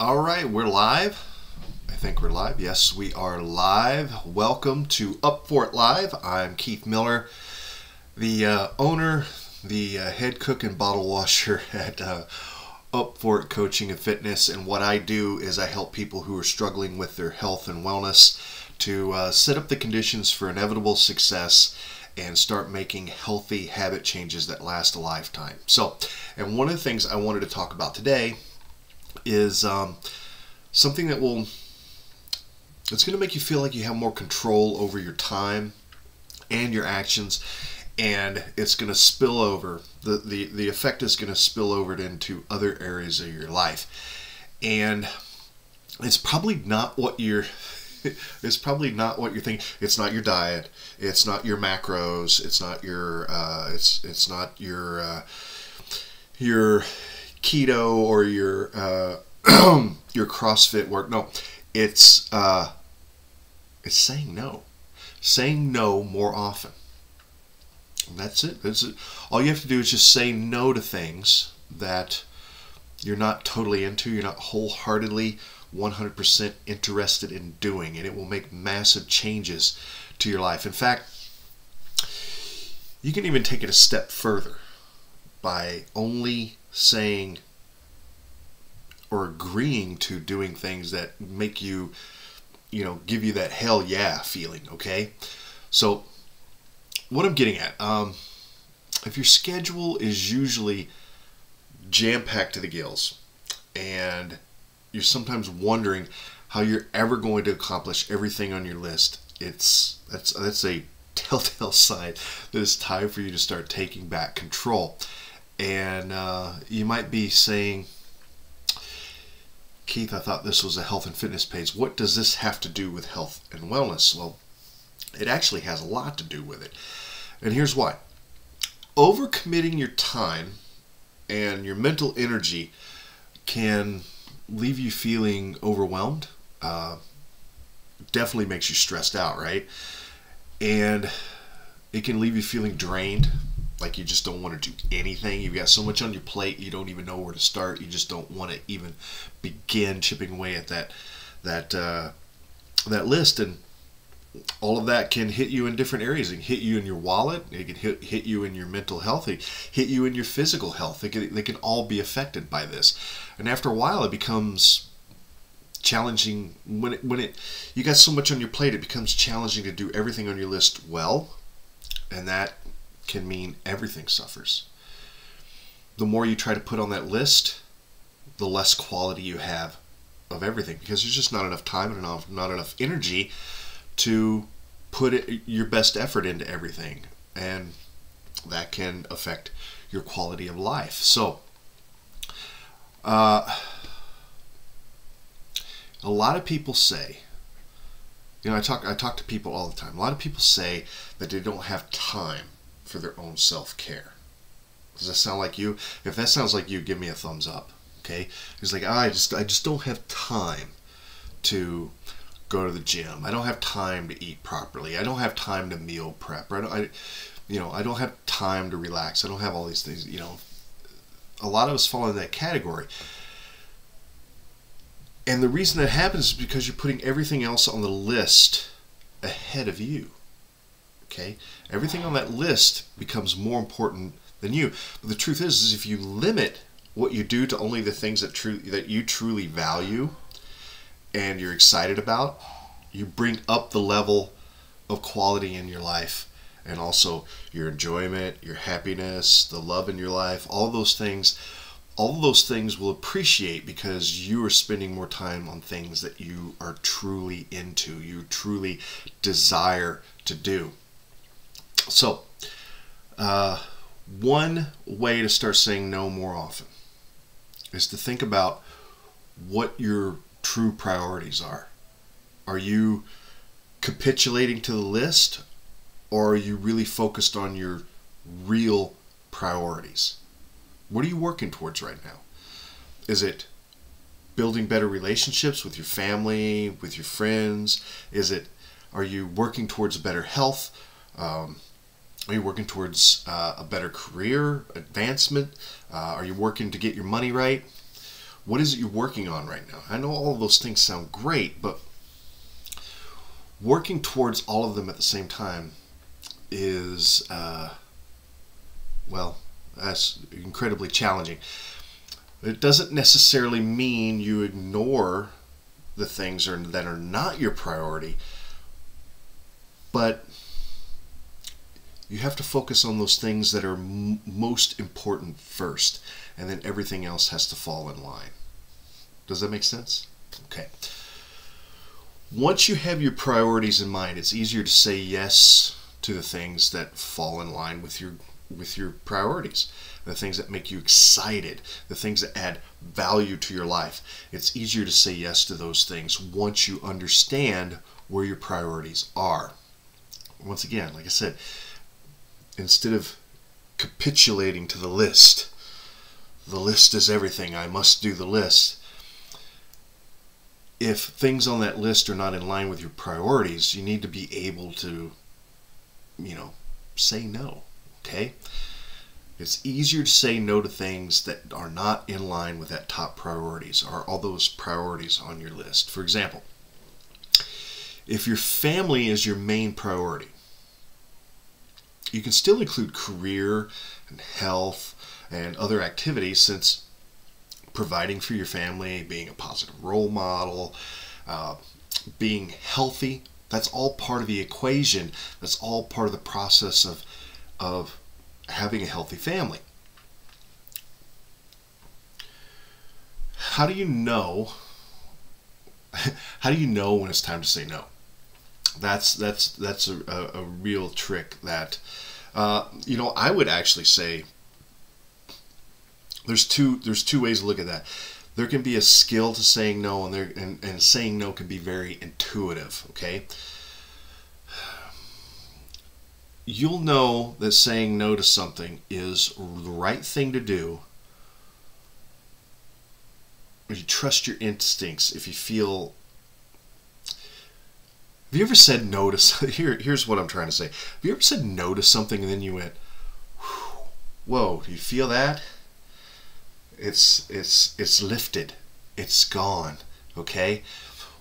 All right, we're live. I think we're live. Yes, we are live. Welcome to Up For It Live. I'm Keith Miller, the owner, the head cook and bottle washer at Up For It Coaching and Fitness. And what I do is I help people who are struggling with their health and wellness to set up the conditions for inevitable success and start making healthy habit changes that last a lifetime. And one of the things I wanted to talk about today is something that it's going to make you feel like you have more control over your time and your actions, and it's going to spill over. The effect is going to spill over into other areas of your life, and it's probably not what you're thinking. It's not your diet. It's not your macros. It's not your it's not your keto or your your CrossFit work. No, it's saying no. Saying no more often. That's it. That's it. All you have to do is just say no to things that you're not totally into, you're not wholeheartedly 100% interested in doing, and it will make massive changes to your life. In fact, you can even take it a step further by only saying or agreeing to doing things that make you, give you that hell yeah feeling, okay? So what I'm getting at, if your schedule is usually jam-packed to the gills and you're sometimes wondering how you're ever going to accomplish everything on your list, that's a telltale sign that it's time for you to start taking back control. And you might be saying, Keith, I thought this was a health and fitness page. What does this have to do with health and wellness? Well, it actually has a lot to do with it. And here's why. Overcommitting your time and your mental energy can leave you feeling overwhelmed. Definitely makes you stressed out, right? And it can leave you feeling drained, like you just don't want to do anything. You've got so much on your plate, you don't even know where to start. You just don't want to even begin chipping away at that list. And all of that can hit you in different areas. It can hit you in your wallet. It can hit you in your mental health. It can hit you in your physical health. They can all be affected by this. And after a while, it becomes challenging. When you got so much on your plate, it becomes challenging to do everything on your list well, and that can mean everything suffers. The more you try to put on that list, the less quality you have of everything, because there's just not enough time and not enough energy to put your best effort into everything, and that can affect your quality of life. So a lot of people say, I talk to people all the time. A lot of people say that they don't have time for their own self-care. Does that sound like you? If that sounds like you, give me a thumbs up. Okay? It's like, I just don't have time to go to the gym. I don't have time to eat properly. I don't have time to meal prep. I don't have time to relax. I don't have all these things. A lot of us fall in that category. And the reason that happens is because you're putting everything else on the list ahead of you. Okay? Everything on that list becomes more important than you. But the truth is if you limit what you do to only the things that you truly value and you're excited about, you bring up the level of quality in your life, and also your enjoyment, your happiness, the love in your life. All those things will appreciate because you are spending more time on things that you are truly into, you truly desire to do. So one way to start saying no more often is to think about what your true priorities are. Are you capitulating to the list, or are you really focused on your real priorities? What are you working towards right now? Is it building better relationships with your family, with your friends? Are you working towards better health? Are you working towards a better career advancement? Are you working to get your money right? What is it you're working on right now? I know all of those things sound great, but working towards all of them at the same time is, well, that's incredibly challenging. It doesn't necessarily mean you ignore the things that are not your priority, but you have to focus on those things that are most important first, and then everything else has to fall in line. Does that make sense? Okay. Once you have your priorities in mind, it's easier to say yes to the things that fall in line with your priorities, the things that make you excited, the things that add value to your life. It's easier to say yes to those things once you understand where your priorities are. Once again, like I said, instead of capitulating to the list is everything, I must do the list. If things on that list are not in line with your priorities, you need to be able to, say no, okay? It's easier to say no to things that are not in line with that top priorities, or all those priorities on your list. For example, if your family is your main priority, you can still include career and health and other activities, since providing for your family, being a positive role model, being healthy, that's all part of the equation. That's all part of the process of having a healthy family. How do you know? How do you know when it's time to say no? That's a real trick that I would actually say there's two ways to look at that. There can be a skill to saying no, and saying no can be very intuitive, okay? You'll know that saying no to something is the right thing to do if you trust your instincts, if you feel... Have you ever said no to... Here's what I'm trying to say. Have you ever said no to something and then you went, whoa, do you feel that? It's lifted. It's gone. Okay?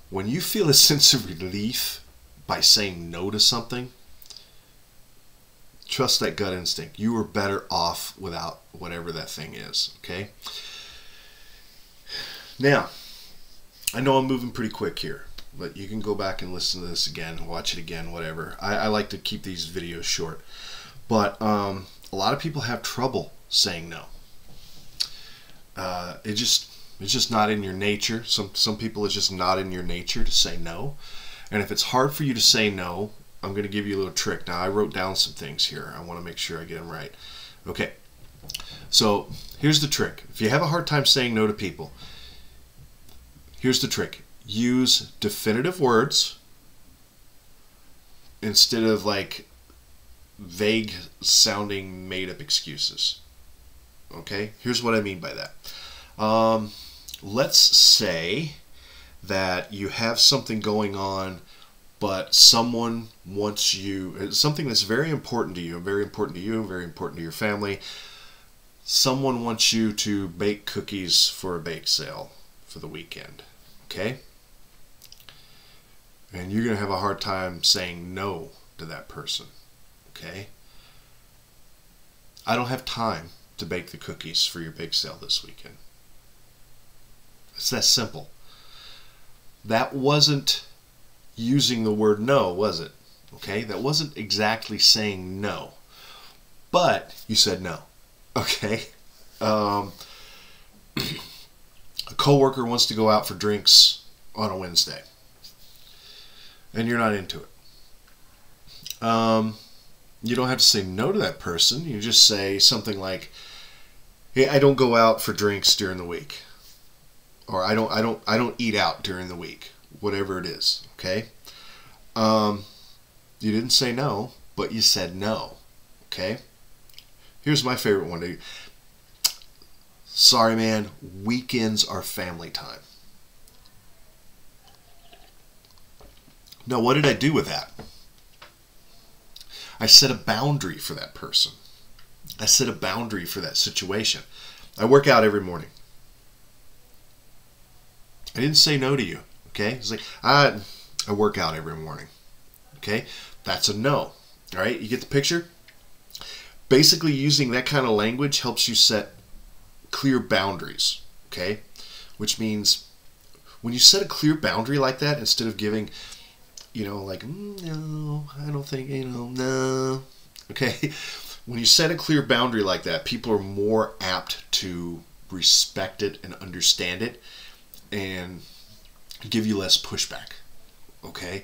When you feel a sense of relief by saying no to something, trust that gut instinct. You are better off without whatever that thing is. Okay? Now, I know I'm moving pretty quick here, but you can go back and listen to this again, watch it again, whatever. I like to keep these videos short. But a lot of people have trouble saying no. It's just not in your nature. Some people, it's just not in your nature to say no. And if it's hard for you to say no, I'm going to give you a little trick. Now, I wrote down some things here. I want to make sure I get them right. Okay. So here's the trick. If you have a hard time saying no to people, here's the trick. Use definitive words instead of like vague sounding made up excuses. Okay, here's what I mean by that. Let's say that you have something going on, but someone wants you, something that's very important to you, very important to you, very important to your family. Someone wants you to bake cookies for a bake sale for the weekend. Okay? And you're going to have a hard time saying no to that person. Okay? I don't have time to bake the cookies for your bake sale this weekend. It's that simple. That wasn't using the word no, was it? Okay? That wasn't exactly saying no. But you said no. Okay? A coworker wants to go out for drinks on a Wednesday, and you're not into it. You don't have to say no to that person. You just say something like, "Hey, I don't go out for drinks during the week," or "I don't eat out during the week." Whatever it is, okay? You didn't say no, but you said no. Okay? Here's my favorite one. Sorry, man. Weekends are family time. Now, what did I do with that? I set a boundary for that person. I set a boundary for that situation. I work out every morning. I didn't say no to you. Okay? It's like, I work out every morning. Okay? That's a no. All right? You get the picture? Basically, using that kind of language helps you set clear boundaries. Okay? Which means when you set a clear boundary like that, instead of giving, like, no, I don't think, no. Okay? When you set a clear boundary like that, people are more apt to respect it and understand it and give you less pushback. Okay?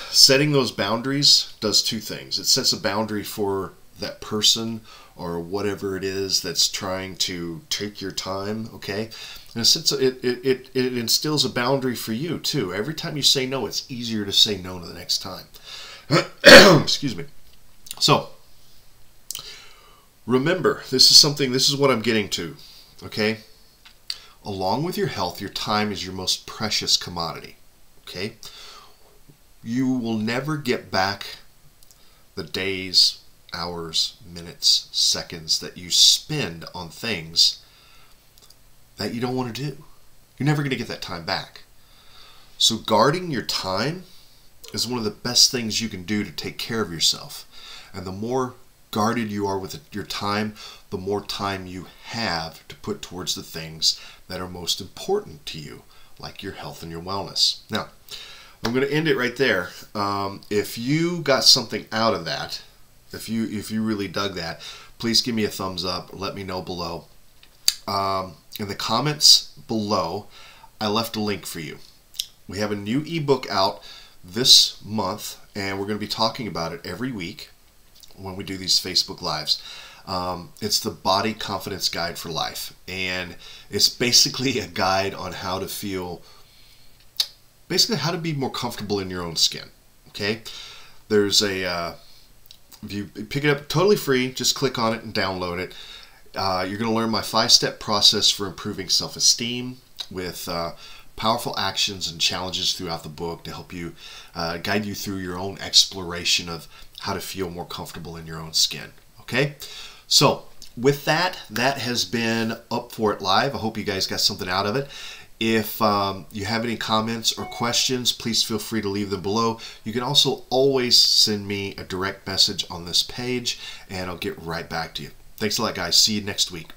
Setting those boundaries does two things. It sets a boundary for that person or whatever it is that's trying to take your time, okay? And it instills a boundary for you too. Every time you say no, it's easier to say no the next time. Excuse me. So, remember, this is what I'm getting to, okay? Along with your health, your time is your most precious commodity, okay? You will never get back the days, hours, minutes, seconds that you spend on things that you don't want to do. You're never going to get that time back. So guarding your time is one of the best things you can do to take care of yourself. And the more guarded you are with your time, the more time you have to put towards the things that are most important to you, like your health and your wellness. Now, I'm going to end it right there. If you got something out of that, if you really dug that, please give me a thumbs up. Let me know below. In the comments below, I left a link for you. We have a new ebook out this month, and we're going to be talking about it every week when we do these Facebook Lives. It's the Body Confidence Guide for Life, and it's basically a guide on how to feel, basically how to be more comfortable in your own skin. Okay, there's a if you pick it up totally free, just click on it and download it. You're going to learn my 5-step process for improving self-esteem with powerful actions and challenges throughout the book to help you guide you through your own exploration of how to feel more comfortable in your own skin. Okay, so with that has been Up For It Live. I hope you guys got something out of it. If you have any comments or questions, please feel free to leave them below. You can also always send me a direct message on this page, and I'll get right back to you. Thanks a lot, guys. See you next week.